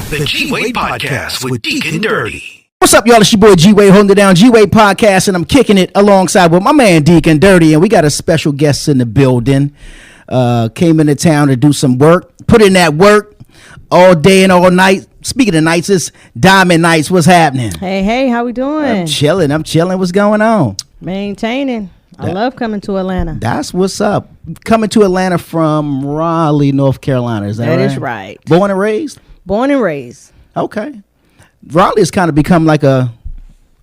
The G-Wade Podcast with Deacon Dirty. What's up, y'all? It's your boy G-Wade holding it down, G-Wade Podcast, and I'm kicking it alongside with my man Deacon Dirty, and we got a special guest in the building. Came into town to do some work, put in that work all day and all night. Speaking of nights, it's Diamond Nytes. What's happening? Hey, how we doing? I'm chilling. What's going on? Maintaining. I love coming to Atlanta. That's what's up. Coming to Atlanta from Raleigh, North Carolina. Is that right? That is right. Born and raised? Born and raised. Okay. Raleigh has kind of become like a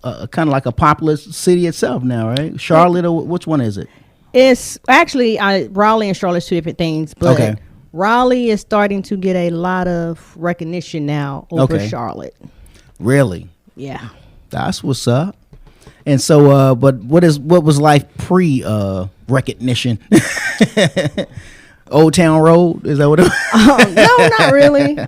popular city itself now, right? Charlotte, or which one is it? It's actually Raleigh and Charlotte's two different things, but okay. Raleigh is starting to get a lot of recognition now over Charlotte. Really? Yeah. That's what's up. And so, but what was life pre recognition? Old Town Road, is that what it was? No, not really.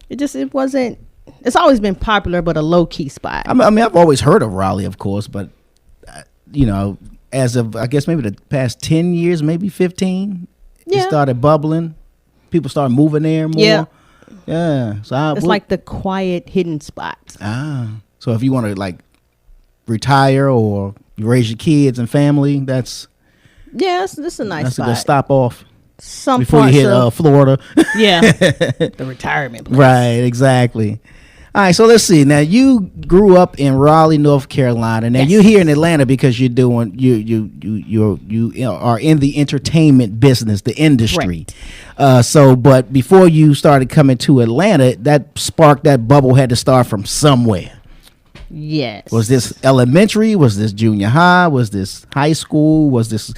It wasn't. It's always been popular, but a low key spot. I mean, I've always heard of Raleigh, of course, but as of I guess maybe the past 10 years, maybe 15, it started bubbling. People started moving there more. Yeah. So it's like the quiet, hidden spots. So if you want to like retire or you raise your kids and family, this is a nice spot. That's a good stop off. Some before you hit Florida. Yeah. The retirement place. Right, exactly. All right, so let's see. Now you grew up in Raleigh, North Carolina. Now you're here in Atlanta because you're doing you are in the entertainment business, the industry. Right. But before you started coming to Atlanta, that spark, that bubble had to start from somewhere. Yes. Was this elementary? Was this junior high? Was this high school? Was this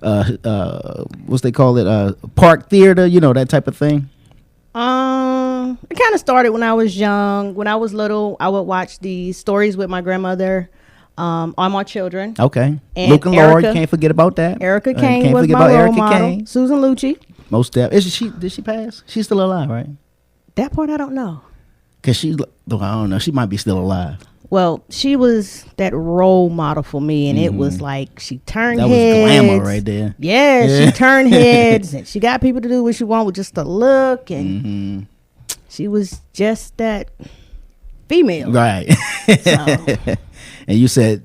what's they call it? Park theater, that type of thing? It kind of started when I was young. When I was little, I would watch the stories with my grandmother on my children. Okay. And Luke and Laura, you can't forget about that. Erica Kane was my role model. Susan Lucci. Most definitely. Did she pass? She's still alive, right? That part I don't know. Because I don't know. She might be still alive. Well, she was that role model for me, and it was like she turned heads. That was glamour right there. Yeah, she turned heads, and she got people to do what she wanted with just a look, and she was just that female. Right. And you said,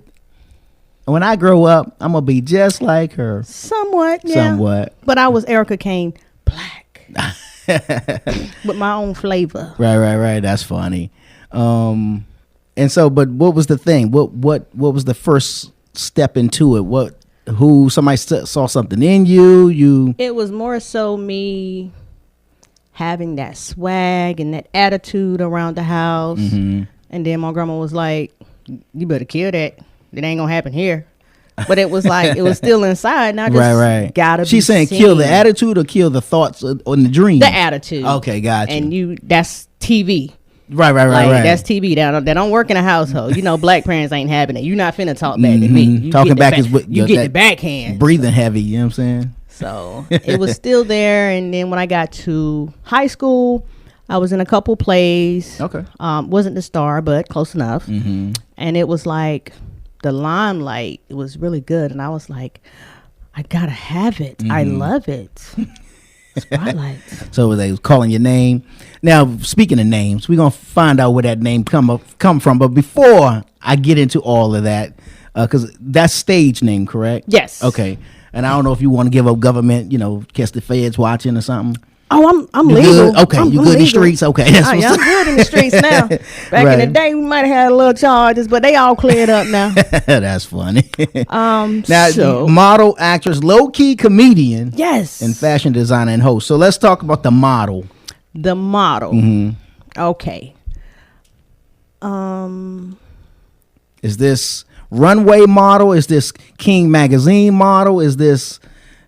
when I grow up, I'm going to be just like her. Somewhat, yeah. Somewhat. But I was Erica Kane black with my own flavor. Right. That's funny. And so, but what was the thing? What was the first step into it? Somebody saw something in you? It was more so me having that swag and that attitude around the house. And then my grandma was like, you better kill that. It ain't gonna happen here. But it was like, it was still inside. And I just gotta be She's saying seen. Kill the attitude or kill the thoughts on the dream? The attitude. Okay, gotcha. And that's TV. Right. That's TV. That don't work in a household. Black parents ain't having it. You're not finna talk back to me. Talking back is what you get the backhand. Breathing heavy, you know what I'm saying? So it was still there. And then when I got to high school, I was in a couple plays. Okay. Wasn't the star, but close enough. And it was like the limelight. It was really good. And I was like, I gotta have it. I love it. Spotlight. So they was calling your name. Now, speaking of names, we're gonna find out where that name come from. But before I get into all of that, because that's stage name, correct? Yes. Okay. And I don't know if you want to give up government, catch the feds watching or something. Oh, I'm you legal. Good? Okay, you good in the streets? Okay. That's I'm good in the streets now. Back in the day, we might have had a little charges, but they all cleared up now. That's funny. Now, model, actress, low-key comedian. Yes. And fashion designer and host. So let's talk about the model. The model. Okay. Is this runway model? Is this King magazine model? Is this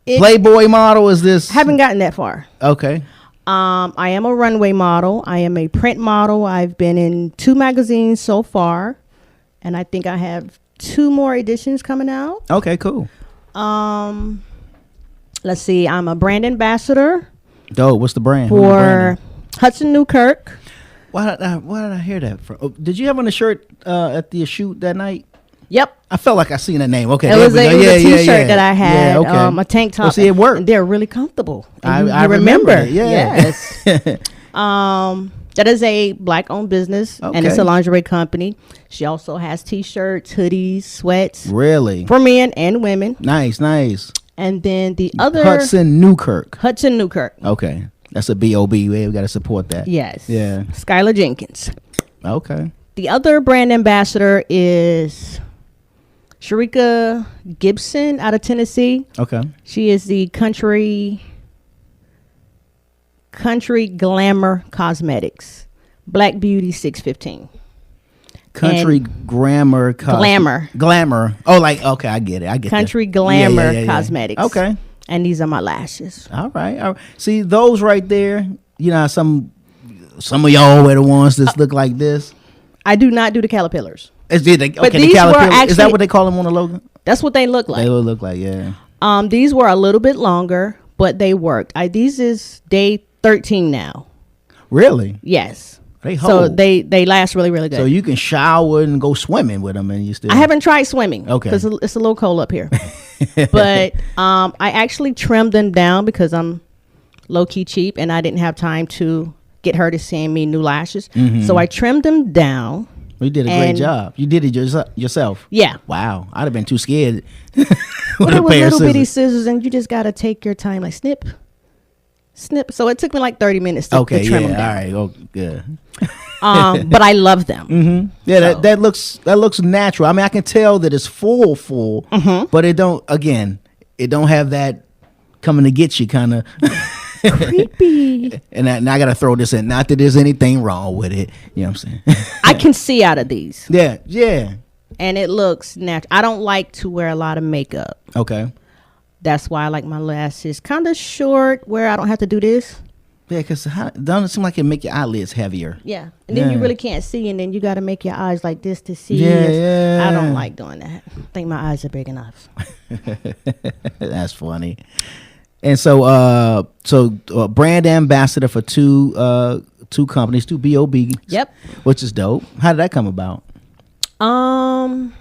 Playboy model? Is this? Haven't gotten that far. Okay. I am a runway model. I am a print model. I've been in 2 magazines so far, and I think I have 2 more editions coming out. Okay, cool. Let's see. I'm a brand ambassador. Dope. What's the brand? For Hudson Newkirk. Why did I hear that from? Oh, did you have on a shirt at the shoot that night? Yep. I felt like I seen a name. Okay. It was a t-shirt that I had, a tank top. Well, see, it worked. And they're really comfortable. I remember it. Yeah. Yes. That is a black-owned business, and it's a lingerie company. She also has T-shirts, hoodies, sweats. Really? For men and women. Nice. And then the other... Hudson Newkirk. Okay. That's a B.O.B. We got to support that. Yes. Yeah. Skylar Jenkins. Okay. The other brand ambassador is Sharika Gibson out of Tennessee. Okay. She is the country glamour cosmetics. Black Beauty 615. Country glamour. Oh, like, okay, I get it. Country glamour cosmetics. Okay. And these are my lashes. All right. See, those right there, you know, some of y'all are the ones that look like this. I do not do the caterpillars. But these the caterpillar, actually, is that what they call them on the logo? That's what they look like. They look like, yeah. These were a little bit longer, but they worked. These is day 13 now. Really? Yes. They hold. So they last really, really good. So you can shower and go swimming with them, and you still. I haven't tried swimming. Okay. Because it's a little cold up here. But I actually trimmed them down because I'm low key cheap, and I didn't have time to get her to send me new lashes. Mm-hmm. So I trimmed them down. You did a great job. You did it yourself. Yeah. Wow. I'd have been too scared. With little bitty scissors, and you just got to take your time, like snip. So it took me like 30 minutes to trim them down. All right. Oh, good. But I love them. Mm-hmm. Yeah, so. that looks natural. I mean, I can tell that it's full, mm-hmm. But it don't have that coming to get you kind of creepy. And I got to throw this in. Not that there's anything wrong with it. You know what I'm saying? I can see out of these. Yeah. And it looks natural. I don't like to wear a lot of makeup. Okay. That's why I like my lashes kind of short, where I don't have to do this. Yeah, because doesn't it seem like it make your eyelids heavier? Yeah, and then you really can't see, and then you got to make your eyes like this to see. Yeah. I don't like doing that. I think my eyes are big enough. That's funny. And so, brand ambassador for two companies, two B.O.B. Yep. Which is dope. How did that come about? I'm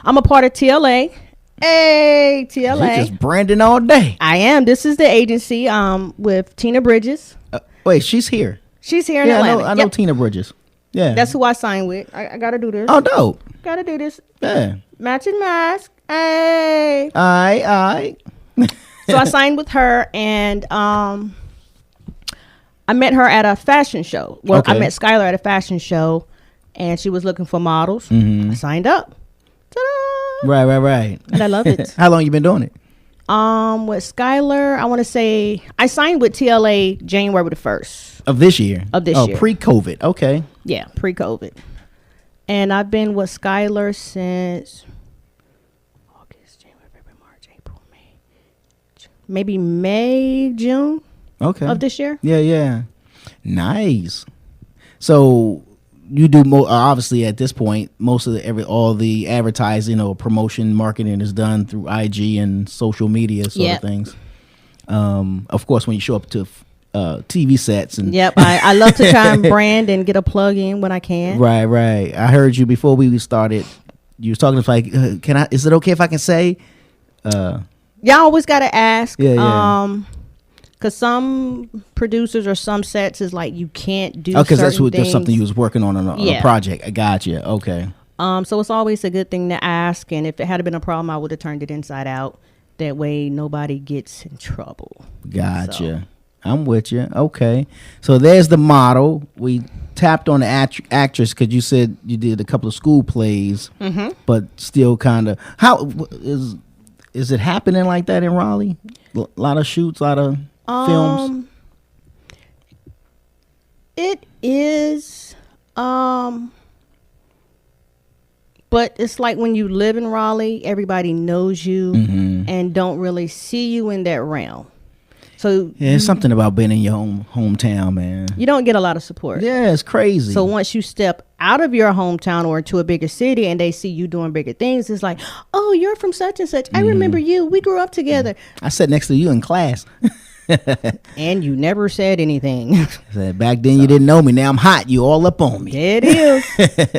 a part of TLA. Hey, TLA. You're just branding all day. I am. This is the agency with Tina Bridges. Wait, she's here. She's here in Atlanta. I know Tina Bridges. Yeah. That's who I signed with. I got to do this. Oh, dope. Got to do this. Yeah. Matching mask. Hey. All right. So I signed with her, and I met her at a fashion show. Well, I met Skylar at a fashion show, and she was looking for models. Mm-hmm. I signed up. Ta-da! Right. And I love it. How long you been doing it? With Skylar, I want to say I signed with TLA January the 1st. Of this year? year. Pre-COVID. Okay. Yeah, pre-COVID. And I've been with Skylar since August, January, February, March, April, May. Maybe May, June of this year. Yeah. Nice. So you do obviously at this point most of all the advertising or promotion marketing is done through IG and social media sort of things. Of course, when you show up to TV sets and I love to try and brand and get a plug in when I can. Right. I heard you before we started. You was talking like, is it okay if I can say? Y'all always gotta ask. Yeah. Because some producers or some sets is like you can't do. Because that's something you was working on a project. I got you. Okay. So it's always a good thing to ask, and if it had been a problem, I would have turned it inside out. That way, nobody gets in trouble. Gotcha. So. I'm with you. Okay. So there's the model. We tapped on the actress because you said you did a couple of school plays, but still kind of. How is it happening like that in Raleigh? A lot of shoots, a lot of films. It is, but it's like when you live in Raleigh, everybody knows you and don't really see you in that realm. So it's something about being in your hometown, man. You don't get a lot of support. Yeah, it's crazy. So once you step out of your hometown or into a bigger city and they see you doing bigger things, it's like, oh, you're from such and such. I remember you. We grew up together. I sat next to you in class. And you never said anything. Back then you didn't know me. Now I'm hot. You all up on me. It is.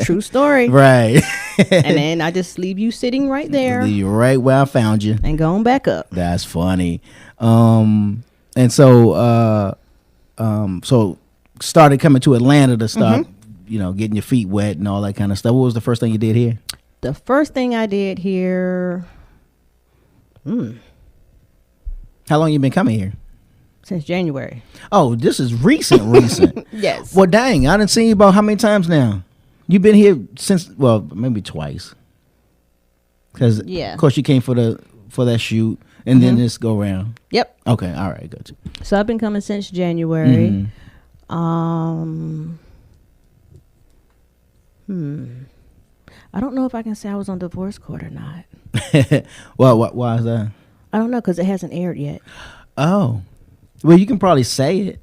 True story. Right. And then I just leave you sitting right there. Leave you right where I found you. And going back up. That's funny. And so started coming to Atlanta to start, getting your feet wet and all that kind of stuff. What was the first thing you did here? The first thing I did here, How long you been coming here? since January. Oh, this is recent. Yes. Well, dang, I done seen you about how many times now? You've been here since, well, maybe twice. Because, of course, you came for that shoot and then this go round. Yep. Okay, all right, good. So I've been coming since January. I don't know if I can say I was on divorce court or not. Well, why is that? I don't know because it hasn't aired yet. Oh. Well, you can probably say it.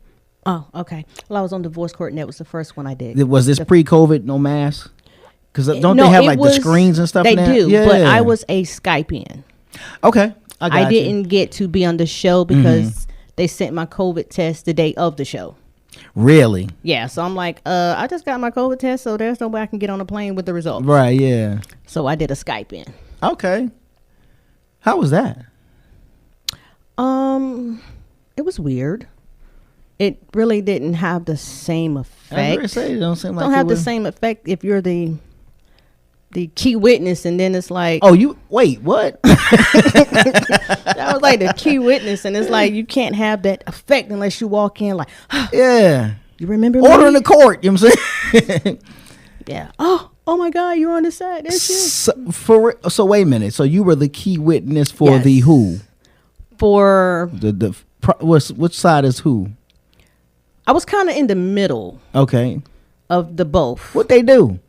Oh, okay. Well, I was on divorce court, and that was the first one I did. Was this pre-COVID, no mask? Because don't no, they have it like was, the screens and stuff They now? do, Yeah. but I was a Skype in. Okay, I didn't get to be on the show because they sent my COVID test the day of the show. Really? Yeah, so I'm like, I just got my COVID test, so there's no way I can get on a plane with the results. Right, yeah. So I did a Skype in. Okay. How was that? It was weird. It really didn't have the same effect. It don't seem like don't have the same effect if you're the key witness, and then it's like, oh, you wait, what? I was like the key witness, and it's like you can't have that effect unless you walk in like, Yeah. you remember Order me? in the court, you know what I'm saying? Yeah. Oh my God, you're on the side. That's you. So wait a minute. So you were the key witness for Yes. the who? For Which side is who? I was kind of in the middle Okay. of the both. What they do?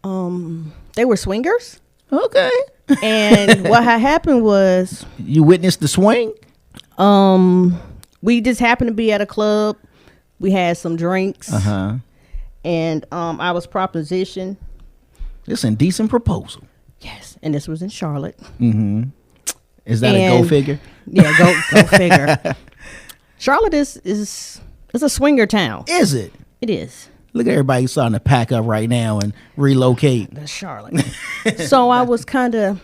They were swingers, Okay. and what had happened was, You witnessed the swing? we just happened to be at a club. We had some drinks, and I was propositioned. It's an indecent proposal. Yes, and this was in Charlotte. Is that a go figure? Yeah, go figure. Charlotte is a swinger town. Is it? It is. Look at everybody starting to pack up right now and relocate. That's Charlotte. So I was kind of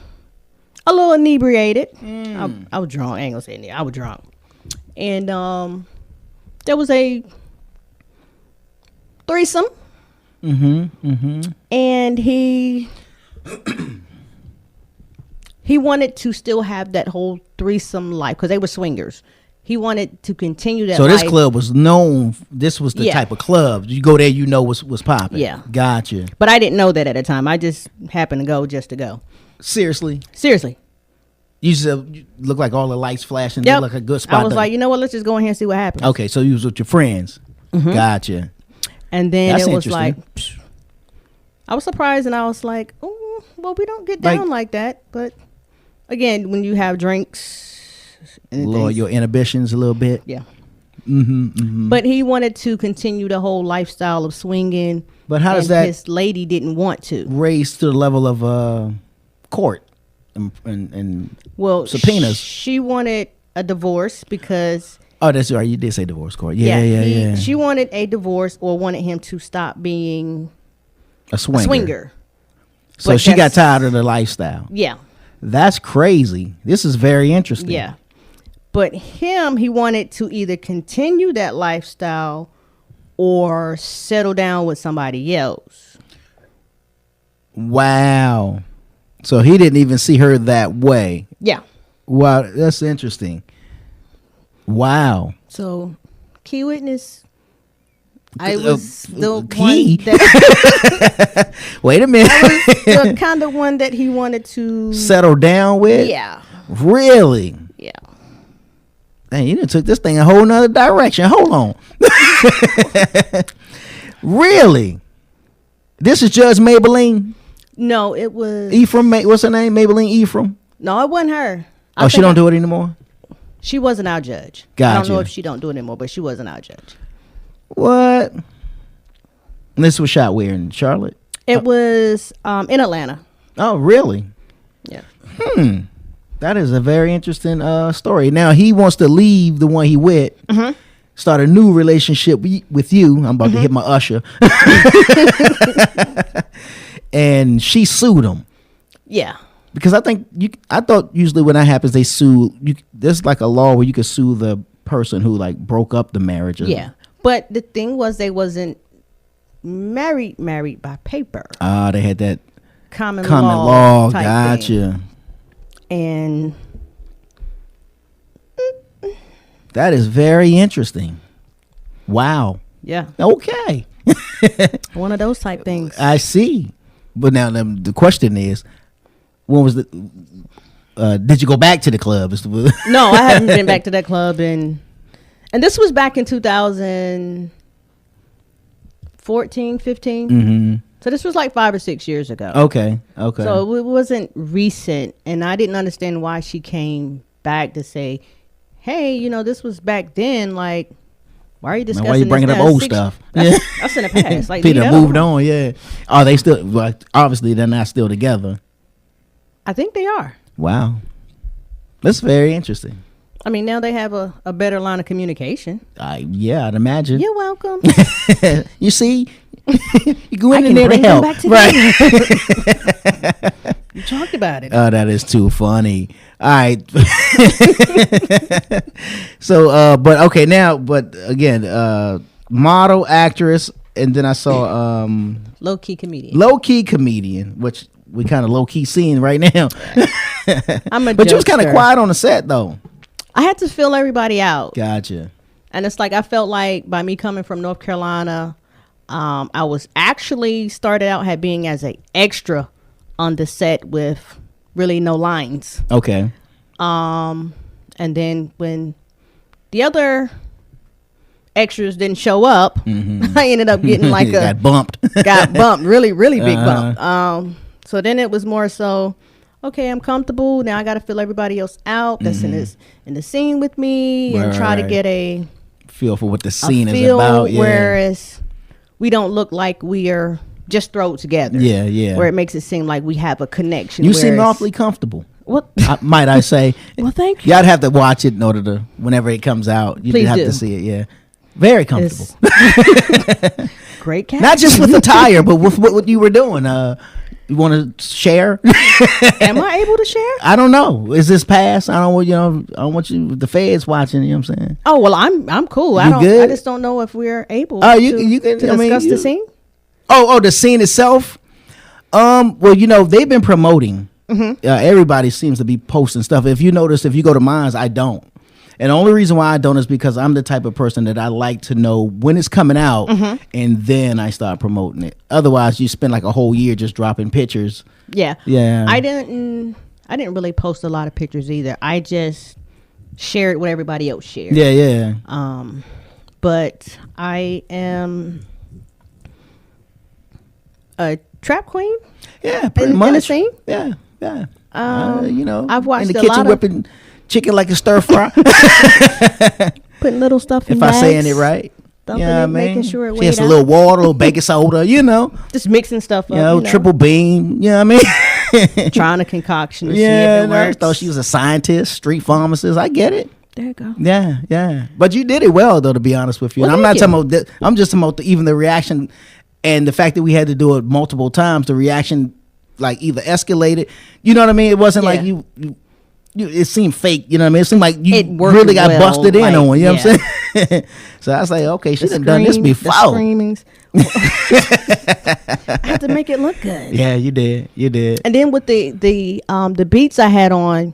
a little inebriated. I was drunk. I ain't gonna say anything. I was drunk, and there was a threesome. And he wanted to still have that whole threesome life because they were swingers. He wanted to continue that. So this life. club was known. This was the type of club you go there. You know what's popping. Yeah, gotcha. But I didn't know that at the time. I just happened to go just to go. Seriously. You just look like all the lights flashing. Yep. Look like a good spot. I was like, you know what? Let's just go in here and see what happens. Okay, so you was with your friends. Gotcha. And then That's it was like, interesting. I was surprised, and I was like, oh, well, we don't get down like that. But again, when you have drinks, and Lower your inhibitions a little bit. Yeah. But he wanted to continue the whole lifestyle of swinging. But how does that his lady didn't want to raise to the level of court and well subpoenas? She wanted a divorce because that's right. You did say divorce court. Yeah. She wanted a divorce or wanted him to stop being a swinger. So But she got tired of the lifestyle. Yeah. That's crazy. This is very interesting. Yeah. But he wanted to either continue that lifestyle or settle down with somebody else. Wow. So he didn't even see her that way. Yeah. Wow, that's interesting. Wow. So, key witness, I was the key? one that Wait a minute. I was the kind of one that he wanted to settle down with? Yeah. Really? Yeah. Dang, you done took this thing a whole nother direction. Hold on. Really? This is Judge Maybelline? No, it was Ephraim, what's her name? Maybelline Ephraim? No, it wasn't her. Oh, she don't do it anymore? She wasn't our judge. Gotcha. I don't know if she don't do it anymore, but she wasn't our judge. What? This was shot where, in Charlotte? It was in Atlanta. Oh, really? Yeah. That is a very interesting story. Now, he wants to leave the one he with, start a new relationship with you. I'm about to hit my usher. And she sued him. Yeah. Because I thought usually when that happens, they sue. There's like a law where you can sue the person who like broke up the marriage. Yeah. But the thing was, they wasn't married by paper. They had that common law type gotcha thing. And that is very interesting. Wow. Yeah. Okay. One of those type things. I see. But now the question is, when was did you go back to the club? No, I haven't been back to that club and this was back in 2014, 15. Mm-hmm. So this was like 5 or 6 years ago. Okay. So it wasn't recent, and I didn't understand why she came back to say, "Hey, this was back then. Like, why are you discussing? Why are you bringing up old stuff? That's in the past. Like, Peter moved on. Yeah. Are they still? Well, obviously, they're not still together. I think they are. Wow, that's very interesting. I mean, now they have a better line of communication. Yeah, I'd imagine. You're welcome. You see, you go in there to help, right? You talked about it. Oh, that is too funny. All right. So, but again, model, actress, and then I saw low key comedian, which we kind of low key seeing right now. But you was kind of quiet on the set though. I had to fill everybody out. Gotcha. And it's like I felt like by me coming from North Carolina, I was actually started out being as an extra on the set with really no lines. Okay. And then when the other extras didn't show up, I ended up getting like got bumped, really, really big bump. So then it was more so, okay, I'm comfortable. Now I got to fill everybody else out that's in the scene with me and try to get a feel for what the scene is about. Yeah. Whereas we don't look like we are just thrown together. Yeah. Where it makes it seem like we have a connection. You seem awfully comfortable. What? Might I say? Well, thank you. Y'all have to watch it in order to, whenever it comes out, you have to see it. Yeah. Very comfortable. Great cast. Not just with the tire, but with what you were doing. You want to share? Am I able to share? I don't know. Is this pass? I don't want you. The feds watching. You know what I'm saying? Oh well, I'm cool. Good? I just don't know if we're able. You can discuss the scene. Oh, the scene itself. Well, they've been promoting. Everybody seems to be posting stuff. If you notice, if you go to mine, I don't. And the only reason why I don't is because I'm the type of person that I like to know when it's coming out, and then I start promoting it. Otherwise, you spend like a whole year just dropping pictures. Yeah. I didn't really post a lot of pictures either. I just shared what everybody else shared. Yeah. But I am a trap queen. Yeah, pretty much. In a scene. Yeah. I've watched in the a kitchen lot whipping chicken like a stir fry. Putting little stuff in if bags. I'm saying it right. Dumping it, making sure it weighs a little water, a little baking soda, Just mixing stuff up. Triple beam, Trying a concoction to see if it works. I thought she was a scientist, street pharmacist. I get it. There you go. Yeah. But you did it well, though, to be honest with you. Well, and I'm not talking about that. I'm just talking about even the reaction and the fact that we had to do it multiple times. The reaction, like, either escalated. You know what I mean? It wasn't like you it seemed fake. You know what I mean? It seemed like you really got busted in on. You know what I'm saying? So I was like, okay, she done this before. The screamings. I had to make it look good. Yeah, you did. And then with the beats I had on,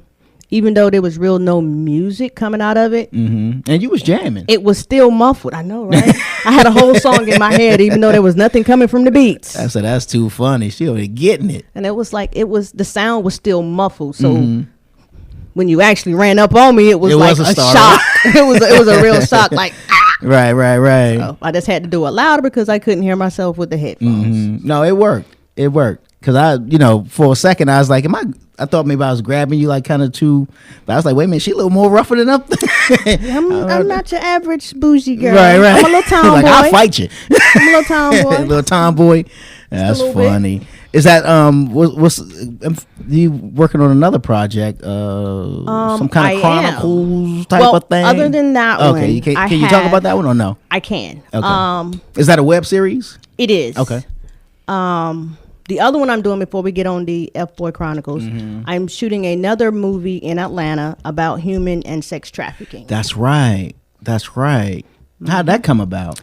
even though there was no music coming out of it, and you was jamming, it was still muffled. I know, right? I had a whole song in my head, even though there was nothing coming from the beats. I said, that's too funny. She was getting it, and it was like the sound was still muffled. So when you actually ran up on me, it was like a shock. it was a real shock, like. Right. So I just had to do it louder because I couldn't hear myself with the headphones. No, it worked. Because for a second, I was like, I thought maybe I was grabbing you like kind of too, but I was like, wait a minute, she a little more rougher than up. I'm not your average bougie girl. Right. I'm a little tomboy. Like, I'll fight you. I'm a little tomboy. Little tomboy. That's funny. Bit. Is that what's you working on another project? Some kind of chronicles type of thing. Other than that one, okay. Can you talk about that one or no? I can. Okay. Is that a web series? It is. Okay. The other one I'm doing before we get on the F-Boy Chronicles, I'm shooting another movie in Atlanta about human and sex trafficking. That's right. How'd that come about?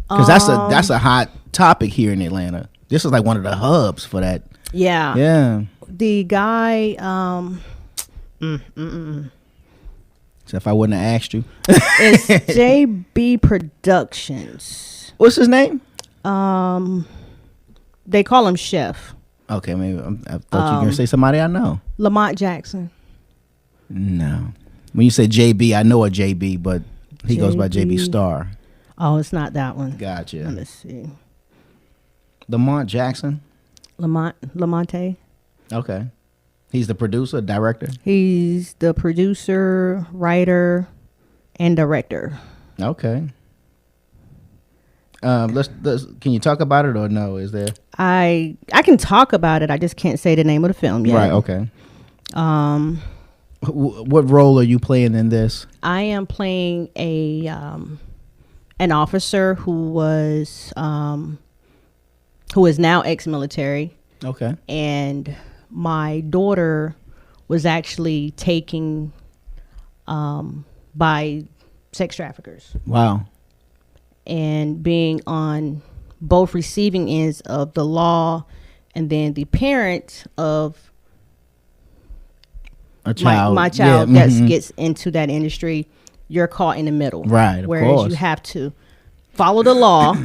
Because that's a hot topic here in Atlanta. This is like one of the hubs for that. Yeah. Yeah. The guy, So if I wouldn't have asked you, it's JB Productions. what's his name? They call him Chef. Okay, maybe I thought you were gonna say somebody I know. Lamont Jackson. No. When you say JB, I know a JB, but he goes by JB Star. Oh, it's not that one. Gotcha. Let me see. Lamont Jackson. Lamonte. Okay. He's the producer, director. He's the producer, writer, and director. Okay. Let's can you talk about it or no? Is there? I can talk about it. I just can't say the name of the film yet. Right. Okay. What role are you playing in this? I am playing an officer who is now ex-military. Okay. And my daughter was actually taken by sex traffickers. Wow. And being on both receiving ends of the law, and then the parent of a child, my child that gets into that industry, you're caught in the middle. Right. Of Whereas course. you have to follow the law,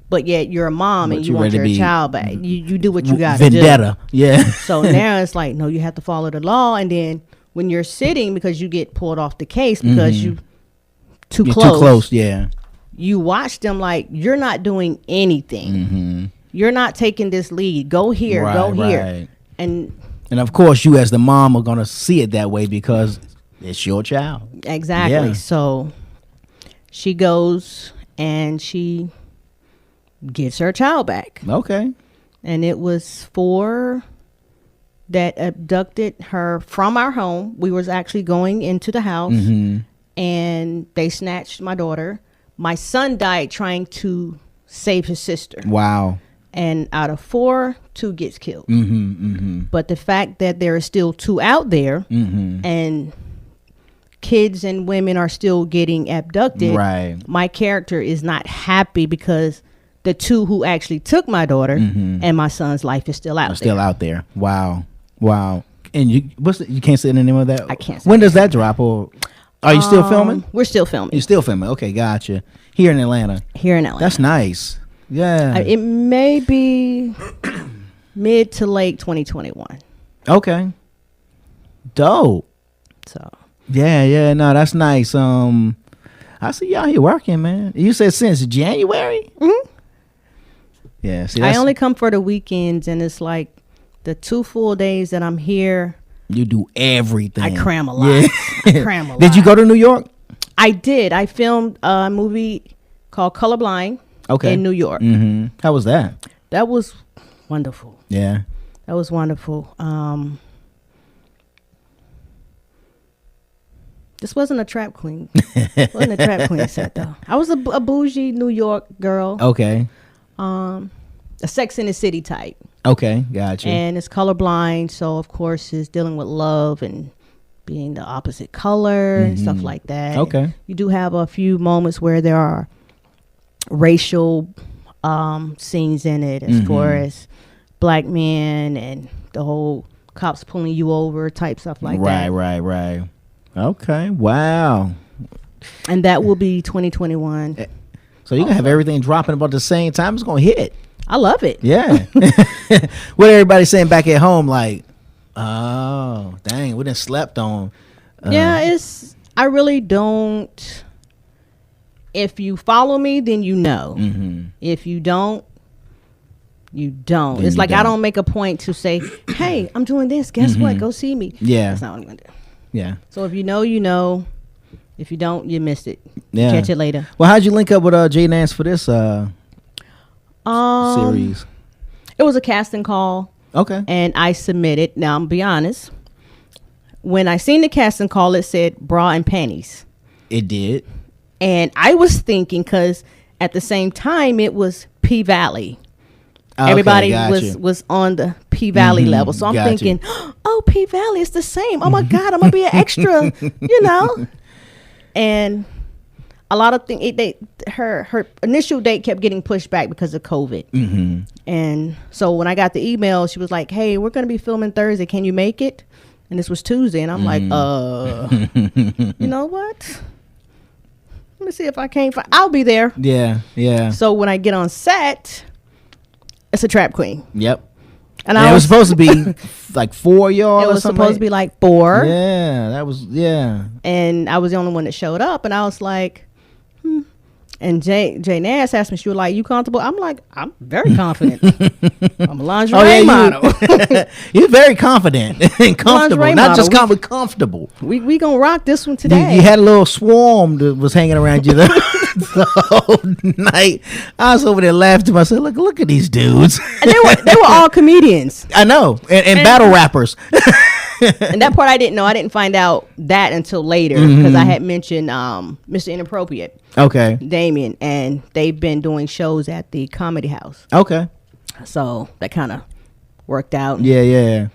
but yet you're a mom and you want your child back. You do what you got to do. Vendetta. Yeah. So now it's like, no, you have to follow the law. And then when you're sitting, because you get pulled off the case because you're too close. Yeah. You watch them like, you're not doing anything. You're not taking this lead. Go here, go here. Right. And of course, you as the mom are going to see it that way because it's your child. Exactly. Yeah. So she goes and she gets her child back. Okay. And it was 4 that abducted her from our home. We was actually going into the house and they snatched my daughter. My son died trying to save his sister. Wow. And out of 4, 2 gets killed. But the fact that there are still 2 out there and kids and women are still getting abducted, right? My character is not happy because the 2 who actually took my daughter and my son's life is still out there. Wow. And you can't say the name of that? I can't say When does that drop? Or are you still filming? We're still filming. You're still filming. Okay, gotcha. Here in Atlanta. That's nice. Yeah. It may be mid to late 2021. Okay. Dope. So. Yeah. No, that's nice. I see y'all here working, man. You said since January? Yeah. See, I only come for the weekends, and it's like the 2 full days that I'm here. You do everything. I cram a lot. Yeah. Did you go to New York? I did. I filmed a movie called Colorblind in New York. How was that? That was wonderful. Yeah. That was wonderful. This wasn't a trap queen. It wasn't a trap queen set, though. I was a bougie New York girl. Okay. A Sex in the City type. Okay, gotcha. And it's colorblind, so of course it's dealing with love and being the opposite color and stuff like that. Okay. And you do have a few moments where there are racial scenes in it, as far as black men and the whole cops pulling you over type stuff like that. Right. Okay. Wow. And that will be 2021. So you're going to have everything dropping about the same time. It's going to hit. I love it. Yeah. What everybody saying back at home, like, oh, dang, we done slept on. Yeah, I really don't. If you follow me, then you know. If you don't, you don't. Then it's you like don't. I don't make a point to say, hey, I'm doing this. Guess what? Go see me. Yeah. That's not what I'm going to do. Yeah. So if you know, you know. If you don't, you missed it. Yeah. Catch it later. Well, how'd you link up with Jay Nance for this series? It was a casting call. Okay. And I submitted. Now, I'm going to be honest. When I seen the casting call, it said bra and panties. It did. And I was thinking, because at the same time, it was P-Valley. Okay, Everybody gotcha. was on the P-Valley level. So I'm gotcha. thinking, oh, P-Valley, it's the same. Oh, my God, I'm going to be an extra, you know. And a lot of things. Her initial date kept getting pushed back because of COVID. Mm-hmm. And so when I got the email, she was like, "Hey, we're going to be filming Thursday. Can you make it?" And this was Tuesday, and I'm like, you know what? Let me see if I can't find. I'll be there. Yeah, yeah. So when I get on set, it's a trap queen. Yep. And it was supposed to be like 4 y'all. It was supposed to be like 4. Yeah, that was And I was the only one that showed up, and I was like, And Jay Nass asked me, she was like, "You comfortable?" I'm like, "I'm very confident. I'm a lingerie model." You're very confident and comfortable, Lingerie not model. just comfortable. We gonna rock this one today. You had a little swarm that was hanging around you the whole night. I was over there laughing to myself, look at these dudes. And they were all comedians. I know, and battle rappers. And that part I didn't know. I didn't find out that until later because I had mentioned Mr. Inappropriate. Okay. Damien, and they've been doing shows at the Comedy House. Okay. So that kind of worked out. Yeah.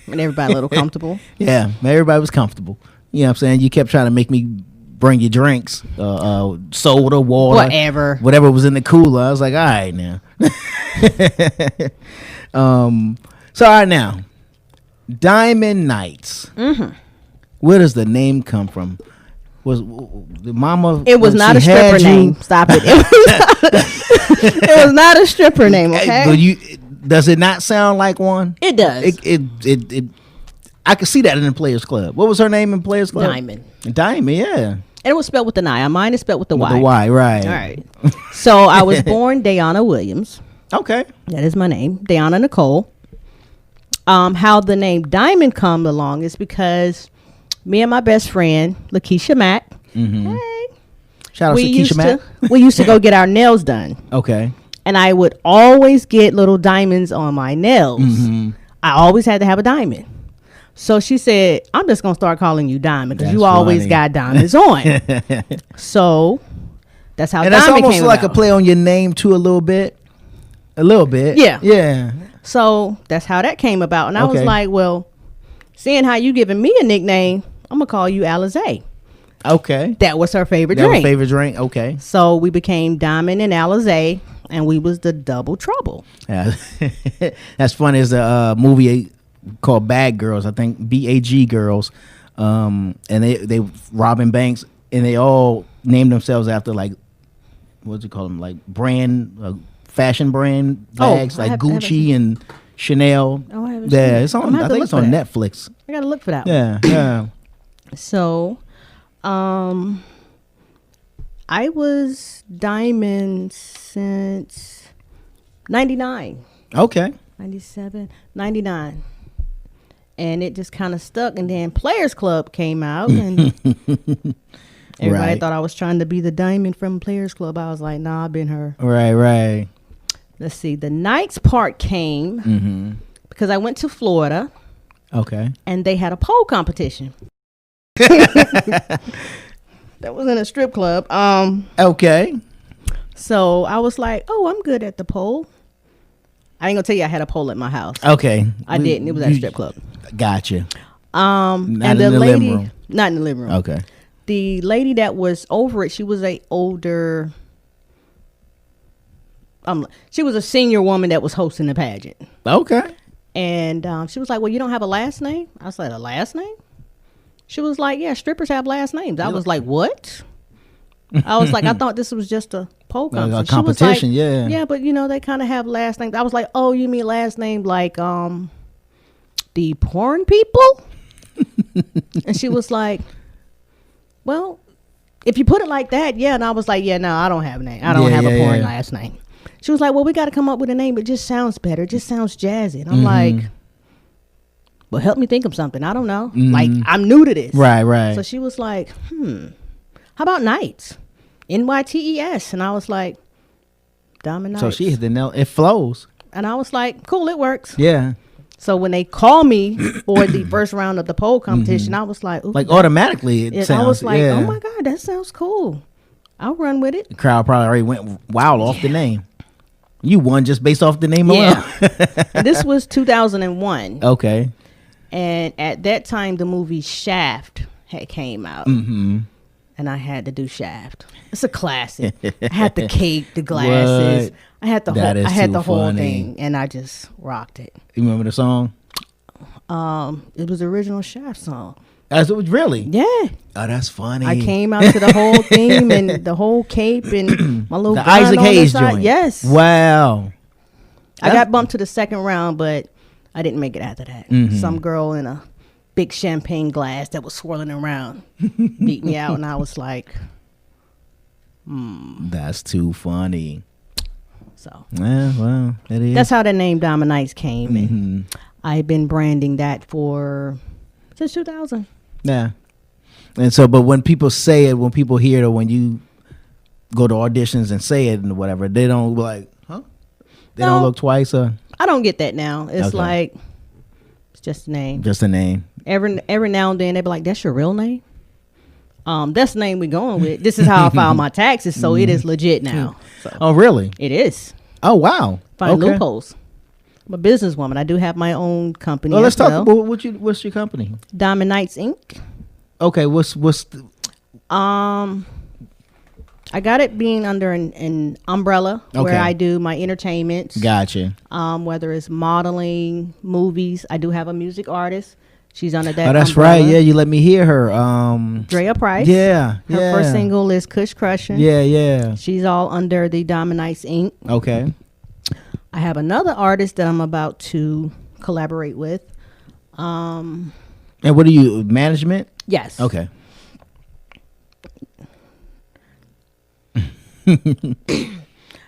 And everybody a little comfortable. Yeah, everybody was comfortable. You know what I'm saying? You kept trying to make me bring you drinks, soda, water, whatever was in the cooler. I was like, all right now. So all right now, Diamond Nytes. Mm-hmm. Where does the name come from? Was the mama? It was not a stripper name. Stop it. It was not a stripper name. Okay. But does it not sound like one? It does. It I could see that in the Players Club. What was her name in Players Club? Diamond, yeah. And it was spelled with an I. Mine is spelled with the Y. The Y, right. All right. So I was born Dayana Williams. Okay. That is my name, Dayana Nicole. How the name Diamond come along is because me and my best friend, Lakeisha Mack. Mm-hmm. Hey. Shout out to Lakeisha Mack. We used to go get our nails done. Okay. And I would always get little diamonds on my nails. Mm-hmm. I always had to have a diamond. So she said, "I'm just going to start calling you Diamond because you always got diamonds on." So that's how Diamond came about. And that's almost like a play on your name too, a little bit. Yeah. Yeah. So that's how that came about. And I was like, well, seeing how you giving me a nickname, I'm going to call you Alizé. Okay. That was her favorite drink. Okay. So we became Diamond and Alizé, and we was the Double Trouble. Yeah. That's funny. There's a movie called Bag Girls, I think, BAG Girls. And they robbing banks, and they all named themselves after, like, what's it called them? Like brand, fashion brand bags, like Gucci and Chanel. Oh, I haven't. Yeah, it's on. I think it's on Netflix. I gotta look for that. Yeah. So, I was Diamond since 99. Okay. 97, 99. And it just kind of stuck. And then Players Club came out, and everybody thought I was trying to be the Diamond from Players Club. I was like, nah, I've been her. Right. Let's see. The Nytes part came because I went to Florida. Okay. And they had a pole competition. That was in a strip club. Okay. So I was like, oh, I'm good at the pole. I ain't gonna tell you I had a pole at my house. Okay. I didn't. It was at a strip club. Gotcha. Not in the living room. Not in the living room. Okay. The lady that was over it, she was a older. She was a senior woman that was hosting the pageant. Okay. And she was like, well, you don't have a last name? I was like, a last name? She was like, yeah, strippers have last names. I was like, what? I was like, I thought this was just a pole competition. A competition, she was like, yeah. Yeah, but they kind of have last names. I was like, oh, you mean last name like the porn people? And she was like, well, if you put it like that, yeah. And I was like, yeah, no, I don't have a name. I don't have a porn last name. She was like, well, we got to come up with a name. It just sounds better. It just sounds jazzy. And I'm like, well, help me think of something. I don't know. Like, I'm new to this. Right. So she was like, how about Nytes? Nytes. And I was like, Diamond Nytes. So she hit the nail. It flows. And I was like, cool, it works. Yeah. So when they called me for the first round of the pole competition, I was like, ooh, like automatically it sounds. I was like, oh my God, that sounds cool. I'll run with it. The crowd probably already went wild off the name. You won just based off the name alone. This was 2001. Okay. And at that time, the movie Shaft had came out. And and I had to do Shaft. It's a classic. I had the cape, the glasses. What? I had the That whole. is I had too the whole funny. thing, and I just rocked it. You remember the song? It was the original Shaft song. As it was really. Yeah. Oh, that's funny. I came out to the whole theme and the whole cape and my little The gun Isaac on the Hayes side. joint. Yes. Wow. I got bumped to the second round, but I didn't make it after that. Some girl in a big champagne glass that was swirling around beat me out, and I was like, That's too funny. so. Yeah, well, it is. That's how the name Diamond Nytes came. And I've been branding that since 2000. Yeah. And so, but when people say it, when people hear it, or when you go to auditions and say it and whatever, they don't like, huh? They don't No. look twice, or I don't get that now. It's Okay. like, it's just a name. just a name. Every now and then they be like, that's your real name? That's the name we're going with. This is how I file my taxes, so it is legit now. So Oh, really? it is. Oh, wow. Find Okay. loopholes. I'm a businesswoman. I do have my own company. Well, let's as well. talk. What's your company? Diamond Nytes Inc. Okay, what's I got it being under an umbrella Okay. where I do my entertainments. Gotcha. Whether it's modeling, movies. I do have a music artist. She's under that. Oh, that's umbrella. right. Yeah, you let me hear her. Drea Price. Yeah, Her yeah. first single is Kush Crushin'. Yeah, yeah. She's all under the Diamond Nytes Inc. Okay. I have another artist that I'm about to collaborate with. And what do you management? Yes. Okay.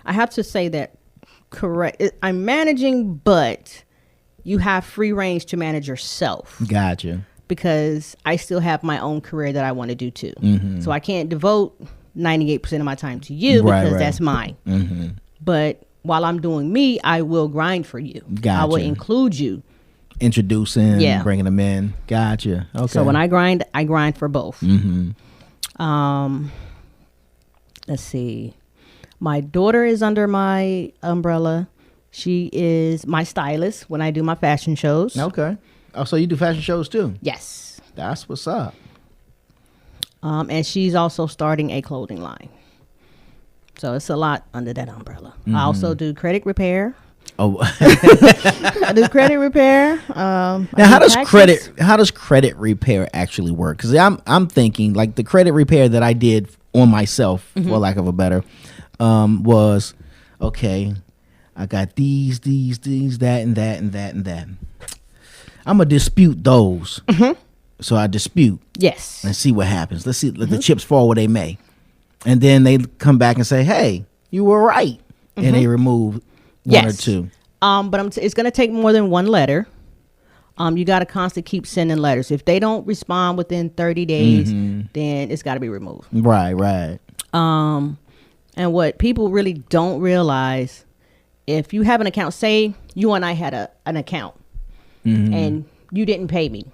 I have to say that correct. I'm managing, but you have free range to manage yourself Gotcha. because I still have my own career that I want to do too. Mm-hmm. So I can't devote 98% of my time to you Right, because right. that's mine. Mm-hmm. But while I'm doing me, I will grind for you. I will Gotcha. include you. Introducing, Yeah. bringing them in. Gotcha. Okay. So when I grind for both. Mm-hmm. Let's see. My daughter is under my umbrella. She is my stylist when I do my fashion shows. Okay. Oh, so you do fashion shows too? Yes. That's what's up. And she's also starting a clothing line. So it's a lot under that umbrella. I also do credit repair. Oh. I do credit repair. Now, how does credit repair actually work? Because I'm thinking like the credit repair that I did on myself, for lack of a better, was okay. I got these, that, and that, and that, and that. I'm gonna dispute those. So I dispute Yes. and see what happens. Let's see. Let the chips fall where they may, and then they come back and say, "Hey, you were right," and they remove one or two. But it's going to take more than one letter. You got to constantly keep sending letters. If they don't respond within 30 days, then it's got to be removed. Right, right. And what people really don't realize, if you have an account, say you and I had an account and you didn't pay me.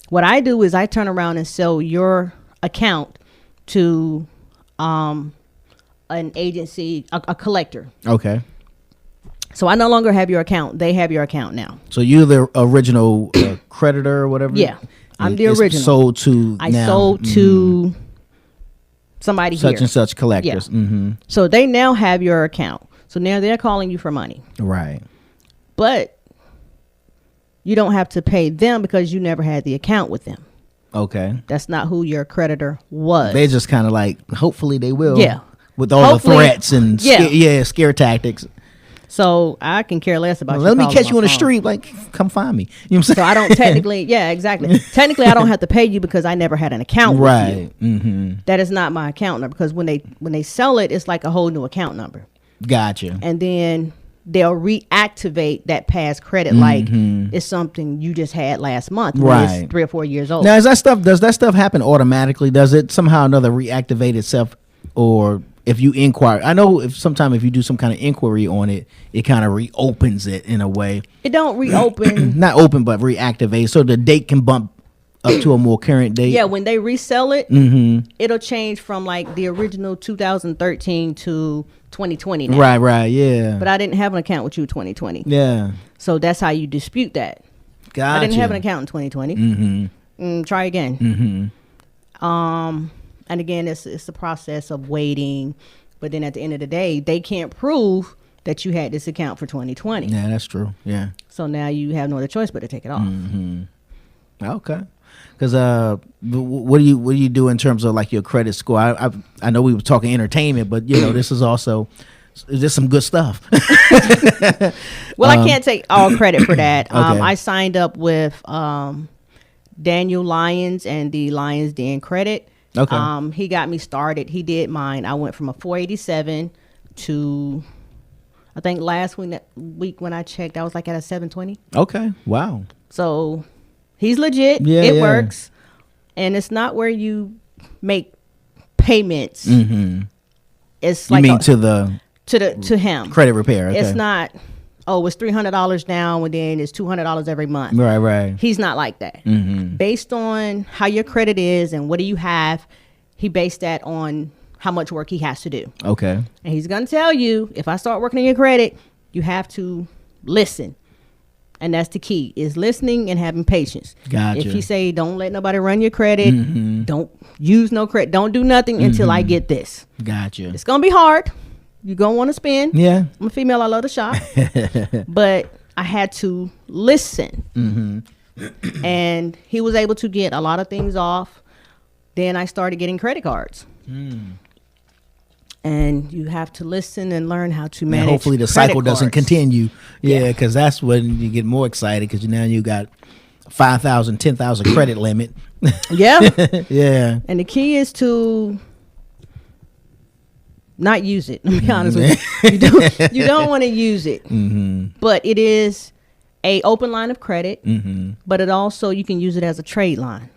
What I do is I turn around and sell your account to an agency, a collector. Okay. So I no longer have your account. They have your account now. So you're the original creditor or whatever? Yeah. I'm And the it's original. Sold to I now, sold to somebody such here. and such collectors. Yeah. Mm-hmm. So they now have your account. So now they're calling you for money. Right. But you don't have to pay them because you never had the account with them. Okay. That's not who your creditor was. They just kind of like, hopefully they will. Yeah. With all Hopefully- the threats and scare tactics. So I can care less about you. Let me calling catch my you on the phone. street. Like, come find me. You know what I'm So saying? I don't technically, yeah, exactly. Technically, I don't have to pay you because I never had an account with you. Right. Mm-hmm. That is not my account number because when they sell it, it's like a whole new account number. Gotcha. And then they'll reactivate that past credit like it's something you just had last month when Right. it's 3 or 4 years old. Now, does that stuff happen automatically? Does it somehow or another reactivate itself? Or if you inquire, I know if you do some kind of inquiry on it, it kind of reopens it in a way. It don't reopen. Not open, but reactivate. So the date can bump up to a more current date. Yeah, when they resell it, it'll change from like the original 2013 to 2020 now. Right, yeah. But I didn't have an account with you 2020. Yeah. So that's how you dispute that. Gotcha. I didn't have an account in 2020. Try again. And again, it's the process of waiting. But then at the end of the day, they can't prove that you had this account for 2020. Yeah, that's true. Yeah. So now you have no other choice but to take it off. Okay. Because what do you do in terms of like your credit score? I know we were talking entertainment, but this is also just some good stuff. Well, I can't take all credit for that. Okay. I signed up with Daniel Lyons and the Lyons Den Credit. Okay. He got me started. He did mine. I went from a 487 to, I think last week when I checked, I was like at a 720. Okay. Wow. So he's legit. Yeah, it yeah. works. And it's not where you make payments. It's like to him. Credit repair. Okay. It's not, it's $300 down and then it's $200 every month. Right. He's not like that. Based on how your credit is and what do you have, he based that on how much work he has to do. Okay. And he's going to tell you, if I start working on your credit, you have to listen. And that's the key, is listening and having patience. Gotcha. If you say, don't let nobody run your credit, don't use no credit, don't do nothing until I get this. Gotcha. It's going to be hard. You're going to want to spend. Yeah. I'm a female. I love to shop. But I had to listen. And he was able to get a lot of things off. Then I started getting credit cards. And you have to listen and learn how to manage. And hopefully the cycle doesn't continue. Yeah, because that's when you get more excited, because now you got 5,000, 10,000 credit limit. Yeah. Yeah. And the key is to not use it. To be honest with you, you don't want to use it. But it is a open line of credit. But it also, you can use it as a trade line.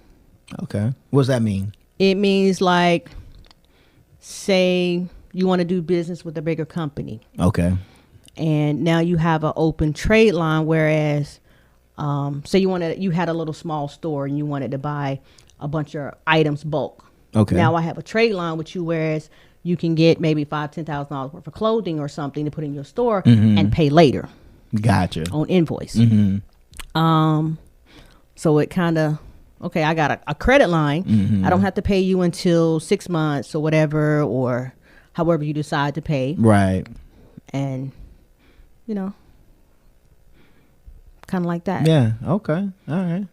Okay. What does that mean? It means, like, say you want to do business with a bigger company. Okay. And now you have an open trade line, whereas say you had a little small store and you wanted to buy a bunch of items bulk. Okay. Now I have a trade line with you, whereas you can get maybe $5,000-$10,000 worth of clothing or something to put in your store and pay later. Gotcha. On invoice. So it kind of, okay, I got a credit line. I don't have to pay you until 6 months or whatever, or however you decide to pay. Right. And, kind of like that. Yeah. Okay. All right.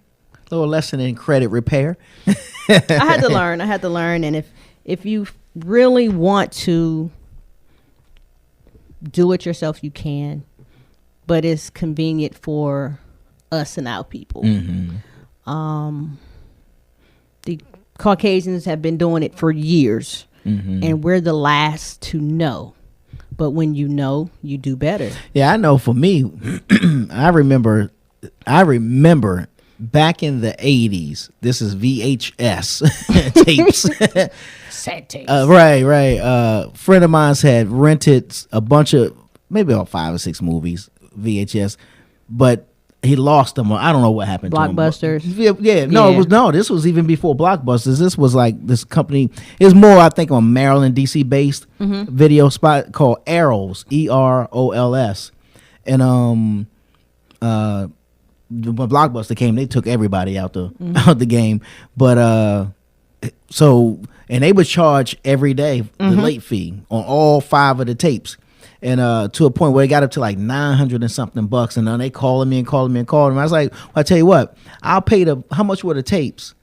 Little lesson in credit repair. I had to learn. And if you really want to do it yourself, you can. But it's convenient for us and our people. The Caucasians have been doing it for years. And we're the last to know. But when you know, you do better. Yeah, I know for me, I remember back in the 80s, this is VHS tapes. Sad tapes. Right. Friend of mine's had rented a bunch of, maybe about 5 or 6 movies, VHS, but he lost them. I don't know what happened Blockbusters. to him. Yeah. This was even before Blockbusters. This was like this company. It was more, I think, on Maryland, DC based video spot called Arrows, EROLS. And when Blockbuster came, they took everybody out the game. But so, and they would charge every day the late fee on all 5 of the tapes. And to a point where it got up to like $900 and something bucks, and then they calling me. I was like, well, I tell you what, I'll pay how much were the tapes?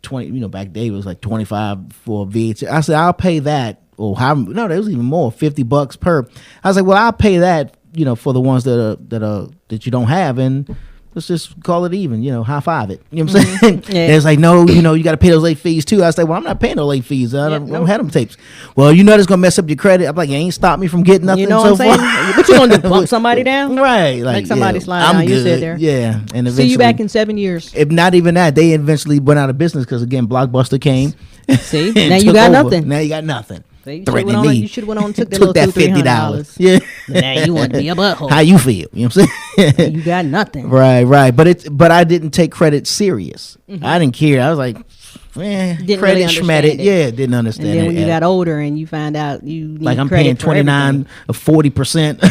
20, back then it was like 25 for VHS. I said, I'll pay that, there was even more, $50 per. I was like, well, I'll pay that, for the ones that you don't have, and let's just call it even, high five it. You know what I'm saying? Yeah. And it's like, no, you got to pay those late fees too. I was like, well, I'm not paying those late fees. I don't have them tapes. Well, that's going to mess up your credit. I'm like, it ain't stop me from getting nothing. You know what I'm saying? But you going to bump somebody down? Right. Like somebody slide down. Good. You sit there. Yeah. And eventually, see you back in 7 years. If not even that, they eventually went out of business because, again, Blockbuster came. See? Now you got nothing. Now you got nothing. You should have went on and took that little that $50. Yeah. Now you want to be a butthole. How you feel? You know what I'm saying? You got nothing. Right. But I didn't take credit serious. I didn't care. I was like, didn't credit really schmedded. Yeah, didn't understand and then it. when you got older and you find out you need like I'm credit paying 29 or 40%.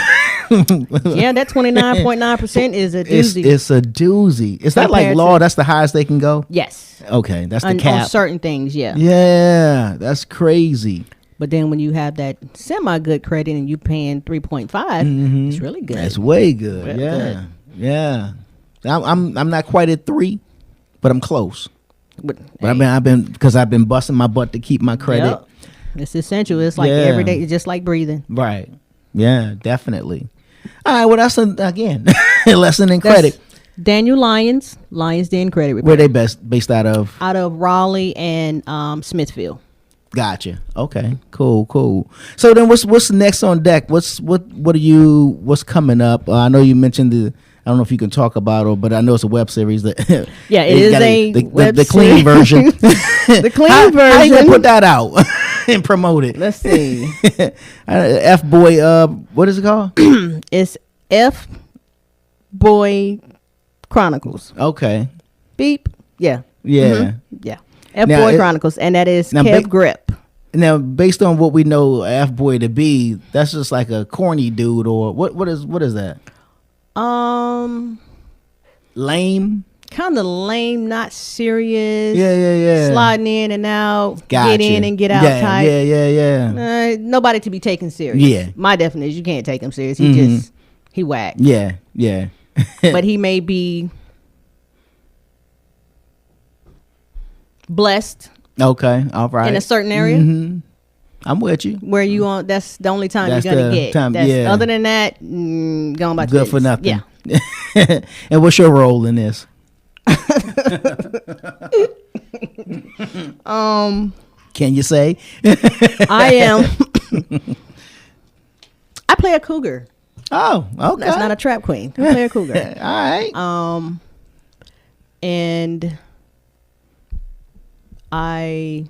Yeah, that 29.9% is a doozy. It's a doozy. Is that like Compared law? to- That's the highest they can go? Yes. Okay, that's the On cap. certain things, yeah. Yeah, that's crazy. But then when you have that semi-good credit and you paying 3.5, it's really good. That's way good. Real yeah, good. yeah. I'm not quite at 3, but I'm close. But I've been busting my butt to keep my credit. Yep. It's essential. It's like Yeah. every day. It's just like breathing. Right. Yeah, definitely. All right. Well, that's again lesson in credit. That's Daniel Lyons Den Credit Repair. Where they based out of? Out of Raleigh and Smithfield. Gotcha. Okay. Cool. So then, what's next on deck? What's coming up? I know you mentioned I don't know if you can talk about it, but I know it's a web series that. Yeah, it is the clean version. The clean How you gonna version. put that out and promote it? Let's see. F boy. What is it called? It's F Boy Chronicles. Okay. Beep. Yeah. Yeah. Yeah. F Now, Boy Chronicles, and that is now, Kev Grip. Now, based on what we know F boy to be, that's just like a corny dude, or what is that? Lame. Kind of lame, not serious. Yeah. Sliding in and out, Gotcha. get in and get out type. Yeah. Nobody to be taken serious. Yeah. My definition, you can't take him serious. He whack. Yeah. But he may be blessed Okay. All right. in a certain area I'm with you. where you on. That's the only time That's you're gonna the get. time, That's, yeah. Other than that, going about Good your for business. nothing. Yeah. And what's your role in this? Can you say? I am. I play a cougar. Oh, okay. That's not a trap queen. I play a cougar. All right. And I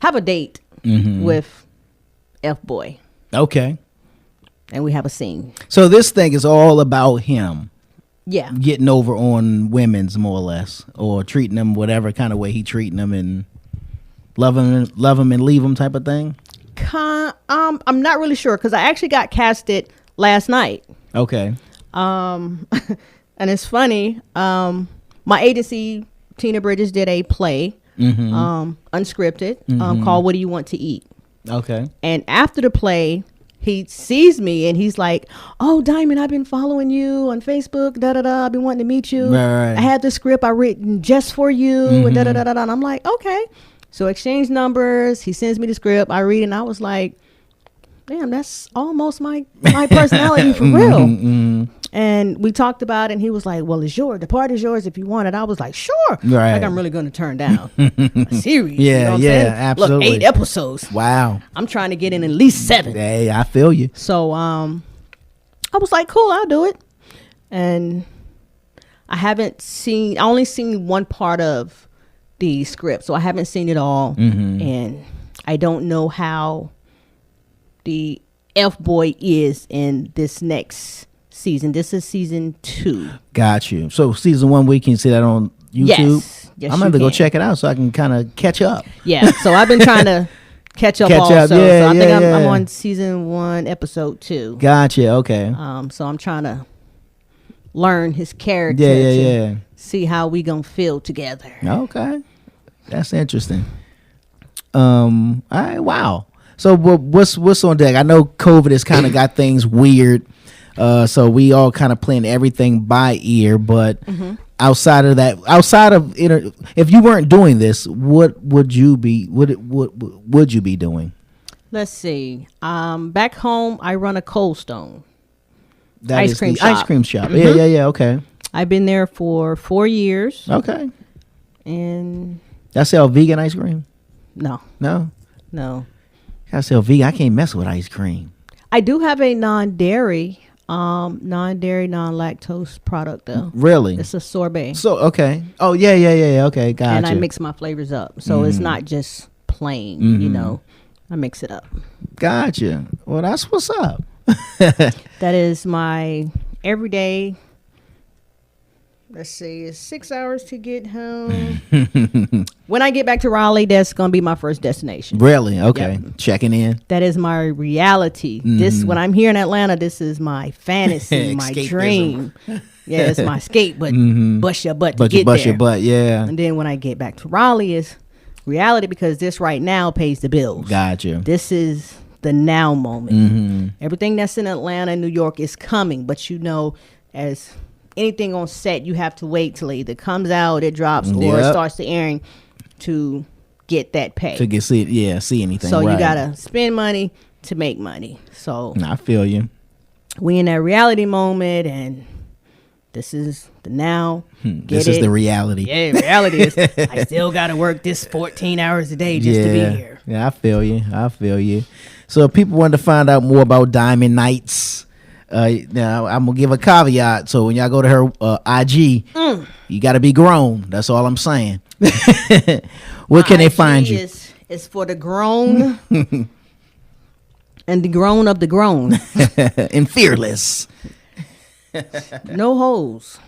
have a date with F Boy, Okay. and we have a scene. So this thing is all about him Yeah. getting over on women's, more or less, or treating them whatever kind of way he treating them, and love them and leave them type of thing. I'm not really sure because I actually got casted last night. Okay. And it's funny. My agency, Tina Bridges, did a play, unscripted, called "What Do You Want to Eat?" Okay. And after the play, he sees me and he's like, "Oh, Diamond, I've been following you on Facebook. Da da da. I've been wanting to meet you. Right. I had the script I written just for you." And da da da da. And I'm like, "Okay." So exchange numbers. He sends me the script. I read it, and I was like, "Damn, that's almost my personality for real." And we talked about it, and he was like, "Well, it's yours. The part is yours if you want it." I was like, "Sure." Right. Like I'm really going to turn down a series. Yeah, you know what I'm yeah, saying? absolutely. Look, 8 episodes. Wow. I'm trying to get in at least 7. Hey, I feel you. So I was like, cool, I'll do it. And I only seen one part of the script, so I haven't seen it all. And I don't know how the F Boy is in this next season. This is season 2. Got you. So season 1, we can see that on YouTube. Yes, I'm you gonna go can. check it out so I can kind of catch up. Yeah, so I've been trying to catch up Yeah, also. So I think I'm yeah. on season 1, episode 2. Gotcha. Okay. So I'm trying to learn his character. Yeah. See how we gonna feel together. Okay. That's interesting. All right. Wow. So what's on deck? I know COVID has kind of got things weird. So we all kind of playing everything by ear, but outside of that, if you weren't doing this, what would you be doing? Let's see. Back home, I run a Cold Stone. That Ice is cream the shop. Ice cream shop. Yeah. Okay. I've been there for 4 years, Okay. and Y'all sell vegan ice cream? no. I sell vegan. I can't mess with ice cream. I do have a non-dairy, non-lactose product though. Really? It's a sorbet, So okay. Oh yeah. Okay, gotcha. and I mix my flavors up, so it's not just plain. You know, I mix it up. Gotcha. Well, that's what's up. That is my everyday let's see, it's 6 hours to get home. When I get back to Raleigh, that's going to be my first destination. Really? Okay. Yep. Checking in. That is my reality. This, when I'm here in Atlanta, this is my fantasy, my dream. Yeah, it's my escape, but bust your butt to get there. Bust your butt, yeah. And then when I get back to Raleigh, it's reality, because this right now pays the bills. Gotcha. This is the now moment. Everything that's in Atlanta and New York is coming, but as anything on set, you have to wait till it either comes out, it drops, or it starts to airing to get that pay. To get see anything. So you gotta spend money to make money. So I feel you. We in that reality moment, and this is the now. This is the reality. Yeah, reality is I still gotta work this 14 hours a day just to be here. Yeah, I feel you. So if people want to find out more about Dyamond Nytes, now I'm gonna give a caveat. So when y'all go to her IG, you got to be grown. That's all I'm saying. Where can they find you? It's for the grown and the grown of the grown and fearless. No holes.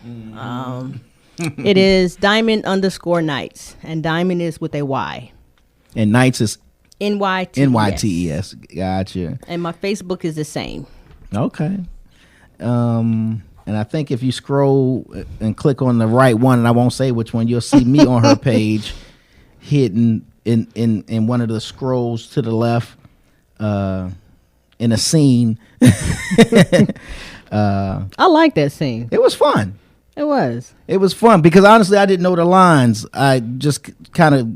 It is Dyamond_Nytes, and Dyamond is with a Y, and Nytes is NYTES. Gotcha. And my Facebook is the same. Okay. And I think if you scroll and click on the right one, and I won't say which one, you'll see me on her page hidden in one of the scrolls to the left in a scene. I like that scene. It was fun. It was fun because honestly I didn't know the lines. I just kind of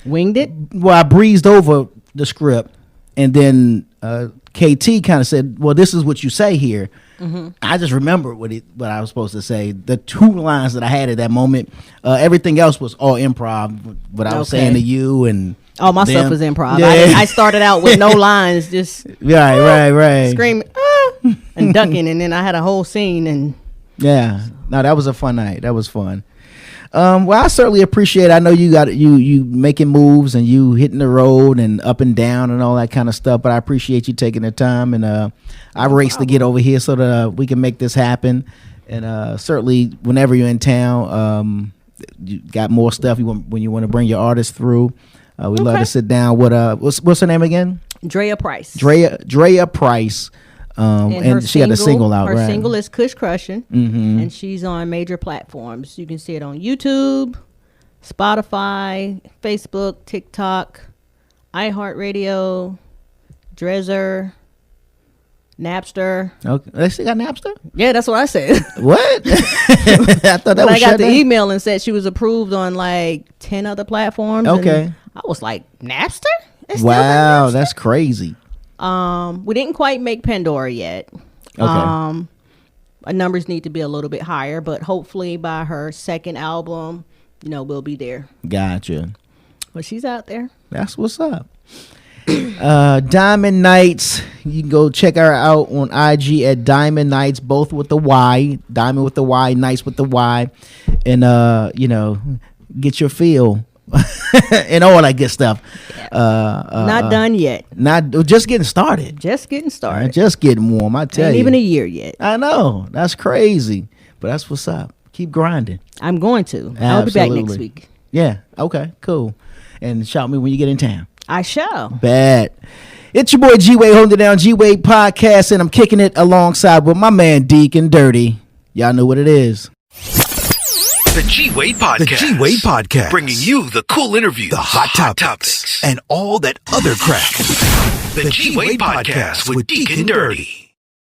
winged it. Well, I breezed over the script, and then KT kind of said, well, this is what you say here. I just remembered what I was supposed to say. The two lines that I had at that moment, everything else was all improv. What I was saying to you and all my stuff was improv. Yeah. I started out with no lines, just right, screaming and ducking, and then I had a whole scene. And no, that was a fun night. That was fun. Well, I certainly appreciate it. I know you got you making moves and you hitting the road and up and down and all that kind of stuff, but I appreciate you taking the time, and I raced to get over here so that we can make this happen. And certainly whenever you're in town, you got more stuff when you want to bring your artists through. We'd love to sit down with what's her name again? Drea Price. Drea Price. And she got a single out, her right? Her single is Kush Crushin', and she's on major platforms. You can see it on YouTube, Spotify, Facebook, TikTok, iHeartRadio, Dresser, Napster. Okay, they still got Napster? Yeah, that's what I said. What? I thought that was. I got the email and said she was approved on like 10 other platforms. Okay, I was like, Napster? Wow, that's crazy. We didn't quite make Pandora yet. Okay. Our numbers need to be a little bit higher, but hopefully by her second album, we'll be there. Gotcha. But she's out there. That's what's up. Dyamond Nytes. You can go check her out on IG at Dyamond Nytes, both with the Y. Diamond with the Y, Nytes with the Y. And get your feel. And all that good stuff. Not done yet. Just getting started. Just getting warm. I tell you. Ain't even a year yet. I know. That's crazy. But that's what's up. Keep grinding. I'm going to. Absolutely. I'll be back next week. Yeah. Okay. Cool. And shout me when you get in town. I shall. Bad. It's your boy G-Wade holding it down, G-Wade Podcast, and I'm kicking it alongside with my man Deacon Dirty. Y'all know what it is. The G-Wade Podcast. Bringing you the cool interviews, the hot topics, and all that other crap. The G-Wade Podcast with Deacon Dirty.